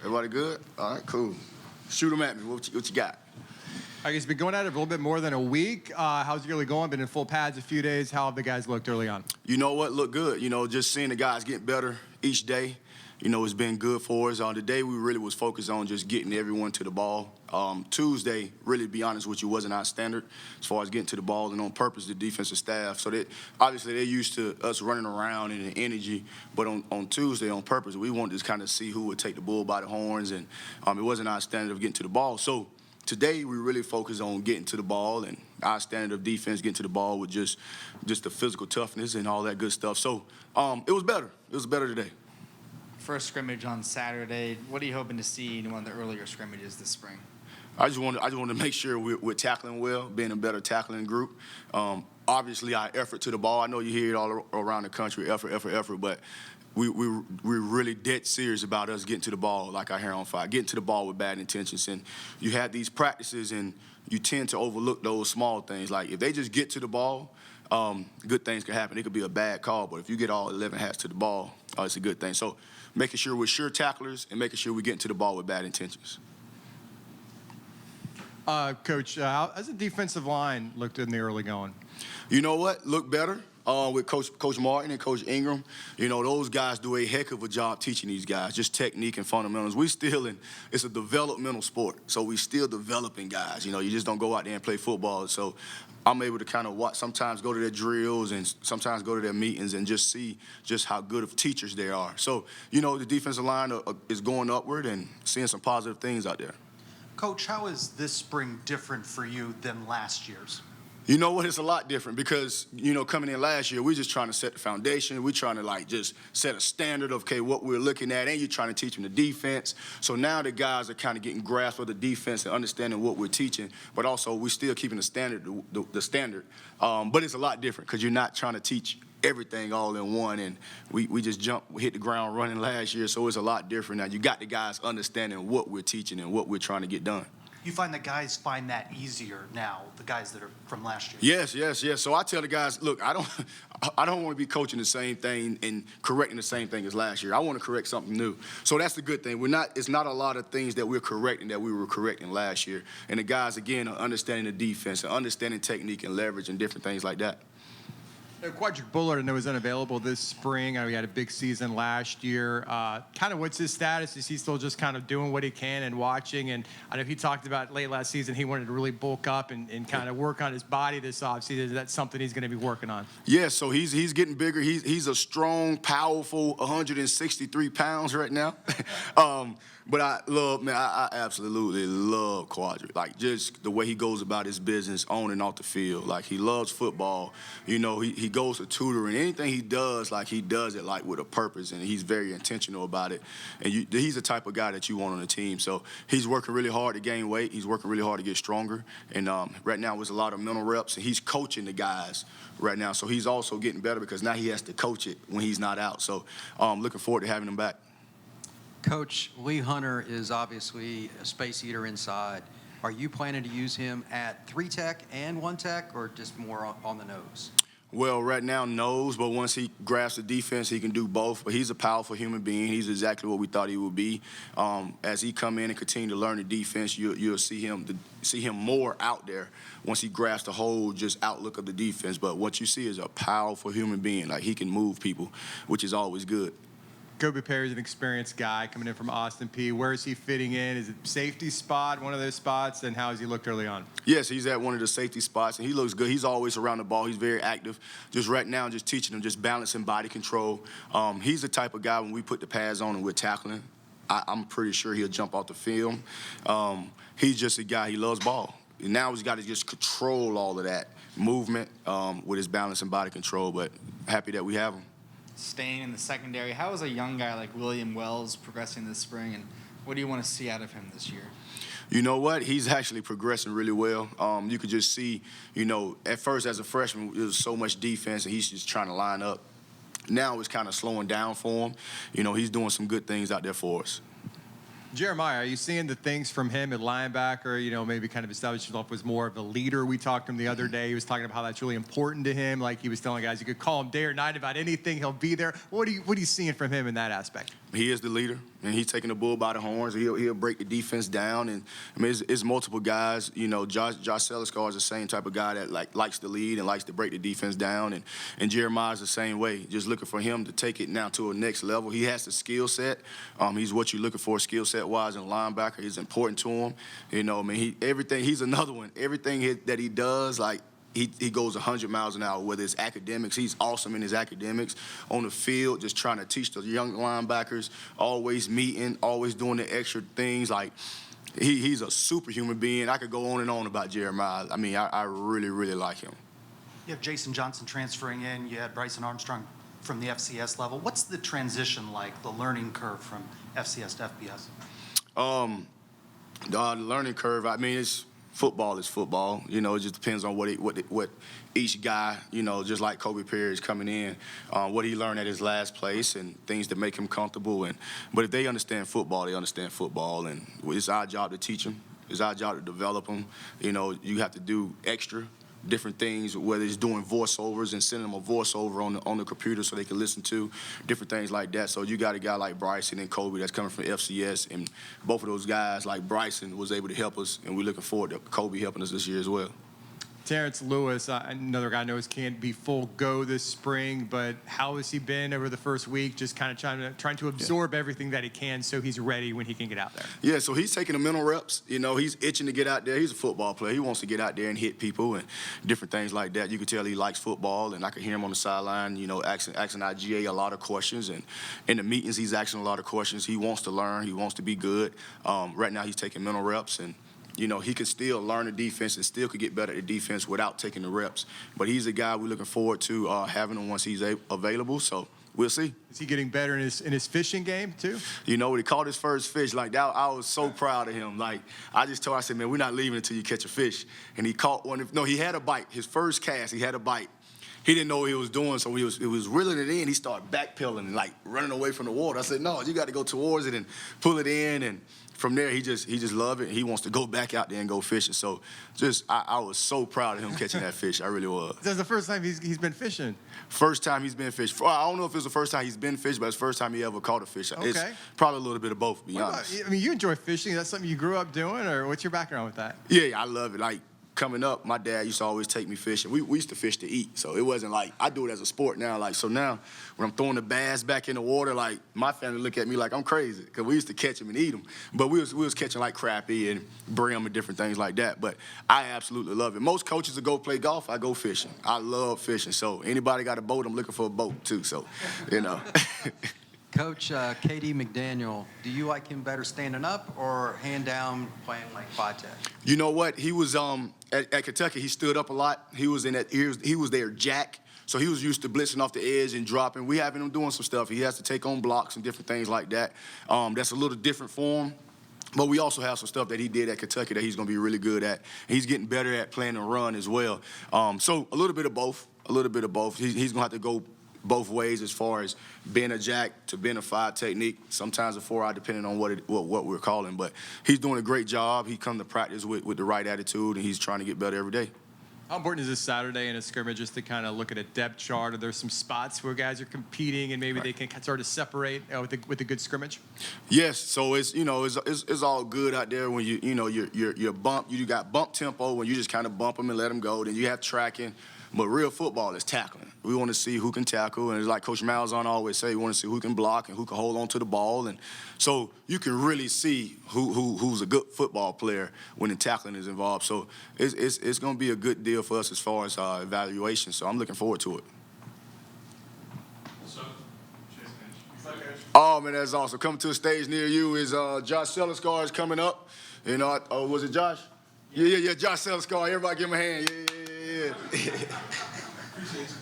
Everybody good? All right, cool. Shoot them at me. What you got? I guess you've been going at it for a little bit more than a week. How's it really going? Been in full pads a few days. How have the guys looked early on? You know what? Look good. You know, just seeing the guys get better each day, you know, it's been good for us. Today we really was focused on just getting everyone to the ball. Tuesday, really, to be honest with you, wasn't our standard as far as getting to the ball, and on purpose, the defensive staff. So obviously they're used to us running around and the energy, but on Tuesday, on purpose, we wanted to kind of see who would take the bull by the horns, and it wasn't our standard of getting to the ball. So today we really focused on getting to the ball, and our standard of defense getting to the ball with just the physical toughness and all that good stuff. So it was better. It was better today. First scrimmage on Saturday. What are you hoping to see in one of the earlier scrimmages this spring? I just want to make sure we're tackling well, being a better tackling group. Obviously, our effort to the ball. I know you hear it all around the country, effort, but we're really dead serious about us getting to the ball like our hair on fire, getting to the ball with bad intentions. And you have these practices, and you tend to overlook those small things. Like if they just get to the ball, good things can happen. It could be a bad call, but if you get all 11 hats to the ball, it's a good thing. So making sure we're sure tacklers and making sure we're getting to the ball with bad intentions. Coach, how's the defensive line looked in the early going? You know what? Look better with Coach Martin and Coach Ingram. You know, those guys do a heck of a job teaching these guys, just technique and fundamentals. It's a developmental sport, so we still developing guys. You know, you just don't go out there and play football. So I'm able to kind of watch, sometimes go to their drills and sometimes go to their meetings and just see just how good of teachers they are. So, you know, the defensive line is going upward and seeing some positive things out there. Coach, how is this spring different for you than last year's? You know what? It's a lot different because, you know, coming in last year, we're just trying to set the foundation. We're trying to, just set a standard of, okay, what we're looking at, and you're trying to teach them the defense. So now the guys are kind of getting grasp of the defense and understanding what we're teaching, but also we're still keeping the standard, the standard. But it's a lot different because you're not trying to teach everything all in one, and we just hit the ground running last year, so it's a lot different now. You got the guys understanding what we're teaching and what we're trying to get done. You find that guys find that easier now, the guys that are from last year? Yes. So I tell the guys, look, I don't want to be coaching the same thing and correcting the same thing as last year. I want to correct something new. So that's the good thing. It's not a lot of things that we're correcting that we were correcting last year. And the guys, again, are understanding the defense and understanding technique and leverage and different things like that. Quadra Bullard, I know, was unavailable this spring. He had a big season last year. Kind of what's his status? Is he still just kind of doing what he can and watching? And I know he talked about late last season he wanted to really bulk up and kind of work on his body this offseason. Is that something he's going to be working on? Yeah, so he's getting bigger. He's a strong, powerful 163 pounds right now. But I absolutely love Quadra. Like, just the way he goes about his business on and off the field. Like, he loves football. You know, he goes to tutoring. Anything he does, he does it, with a purpose, and he's very intentional about it. And he's the type of guy that you want on the team. So he's working really hard to gain weight. He's working really hard to get stronger. And right now, there's a lot of mental reps, and he's coaching the guys right now. So he's also getting better because now he has to coach it when he's not out. So looking forward to having him back. Coach, Lee Hunter is obviously a space eater inside. Are you planning to use him at 3-tech and 1-tech, or just more on the nose? Well, right now, nose, but once he grasps the defense, he can do both. But he's a powerful human being. He's exactly what we thought he would be. As he come in and continue to learn the defense, you'll see him more out there once he grasps the whole just outlook of the defense. But what you see is a powerful human being. He can move people, which is always good. Kobe Pearse is an experienced guy coming in from Austin Peay. Where is he fitting in? Is it safety spot, one of those spots? And how has he looked early on? Yes, he's at one of the safety spots, and he looks good. He's always around the ball. He's very active. Just right now, just teaching him, just balancing body control. He's the type of guy, when we put the pads on and we're tackling, I'm pretty sure he'll jump off the film. He's just a guy, he loves ball. And now he's got to just control all of that movement with his balance and body control, but happy that we have him. Staying in the secondary, how is a young guy like William Wells progressing this spring, and what do you want to see out of him this year? You know what? He's actually progressing really well. You could just see, at first as a freshman, there was so much defense, and he's just trying to line up. Now it's kind of slowing down for him. He's doing some good things out there for us. Jeremiah, are you seeing the things from him at linebacker, maybe kind of established himself as more of a leader? We talked to him the other day. He was talking about how that's really important to him. He was telling guys you could call him day or night about anything. He'll be there. What are you seeing from him in that aspect? He is the leader, and he's taking the bull by the horns. He'll break the defense down, and I mean it's multiple guys. You know, Josh Seliscar is the same type of guy that likes to lead and likes to break the defense down, and Jeremiah's the same way. Just looking for him to take it now to a next level. He has the skill set. He's what you're looking for skill set wise in linebacker. He's important to him. You know, I mean he's another one. Everything that he does, like. He goes 100 miles an hour, whether it's academics. He's awesome in his academics. On the field, just trying to teach the young linebackers, always meeting, always doing the extra things. Like, he's a superhuman being. I could go on and on about Jeremiah. I mean, I really, really like him. You have Jason Johnson transferring in. You had Bryson Armstrong from the FCS level. What's the transition like, the learning curve from FCS to FBS? The learning curve, I mean, football is football. You know, it just depends on what each guy, you know, just like Kobe Pearse coming in, what he learned at his last place and things that make him comfortable. But if they understand football, they understand football. And it's our job to teach them. It's our job to develop them. You know, you have to do extra different things, whether it's doing voiceovers and sending them a voiceover on the computer so they can listen to different things like that. So you got a guy like Bryson and Kobe that's coming from FCS, and both of those guys, like Bryson, was able to help us, and we're looking forward to Kobe helping us this year as well. Terrence Lewis, another guy knows can't be full go this spring, but how has he been over the first week? Just kind of trying to absorb everything that he can so he's ready when he can get out there. Yeah, so he's taking the mental reps. You know, he's itching to get out there. He's a football player. He wants to get out there and hit people and different things like that. You can tell he likes football, and I can hear him on the sideline, you know, asking IGA a lot of questions. And in the meetings, he's asking a lot of questions. He wants to learn. He wants to be good. Right now, he's taking mental reps, and you know, he can still learn the defense and still could get better at the defense without taking the reps. But he's a guy we're looking forward to having him once he's available. So we'll see. Is he getting better in his fishing game too? You know, when he caught his first fish, like that, I was so proud of him. Like, I just told him, I said, man, we're not leaving until you catch a fish. And he caught one. No, he had a bite. His first cast, he had a bite. He didn't know what he was doing, so he was reeling it in. He started backpedaling and, like, running away from the water. I said, no, you got to go towards it and pull it in. And from there, he just loved it. He wants to go back out there and go fishing. So I was so proud of him catching that fish. I really was. That's the first time he's been fishing. First time he's been fishing. I don't know if it's the first time he's been fishing, but it's the first time he ever caught a fish. Okay. It's probably a little bit of both, to be honest. I mean, you enjoy fishing. Is that something you grew up doing, or what's your background with that? Yeah, I love it. Like, coming up, my dad used to always take me fishing. We used to fish to eat, so it wasn't like I do it as a sport now. Like, so now when I'm throwing the bass back in the water, like, my family look at me like I'm crazy because we used to catch them and eat them. But we was catching like crappie and brim and different things like that. But I absolutely love it. Most coaches that go play golf, I go fishing. I love fishing. So anybody got a boat, I'm looking for a boat too. So, you know. Coach, KD McDaniel, do you like him better standing up or hand down playing like 5 tech? You know what? He was at Kentucky. He stood up a lot. He was in that. He was their jack. So he was used to blitzing off the edge and dropping. We having him doing some stuff. He has to take on blocks and different things like that. That's a little different for him. But we also have some stuff that he did at Kentucky that he's going to be really good at. And he's getting better at playing and run as well. So a little bit of both. A little bit of both. He's going to have to go both ways as far as being a jack to being a 5 technique, sometimes a 4-eye, depending on what we're calling. But he's doing a great job. He come to practice with the right attitude, and he's trying to get better every day. How important is this Saturday in a scrimmage just to kind of look at a depth chart? Are there some spots where guys are competing and maybe they can sort of separate with a good scrimmage? Yes, so it's all good out there when you bump. You got bump tempo when you just kind of bump them and let them go. Then you have tracking. But real football is tackling. We want to see who can tackle, and it's like Coach Malzahn always say, we want to see who can block and who can hold on to the ball. And so you can really see who's a good football player when the tackling is involved. So it's going to be a good deal for us as far as evaluation. So I'm looking forward to it. Oh, man, that's awesome. Coming to a stage near you is Josh Seliscar is coming up. You know, was it Josh? Yeah, Josh Seliscar. Everybody give him a hand. Yeah. Appreciate you.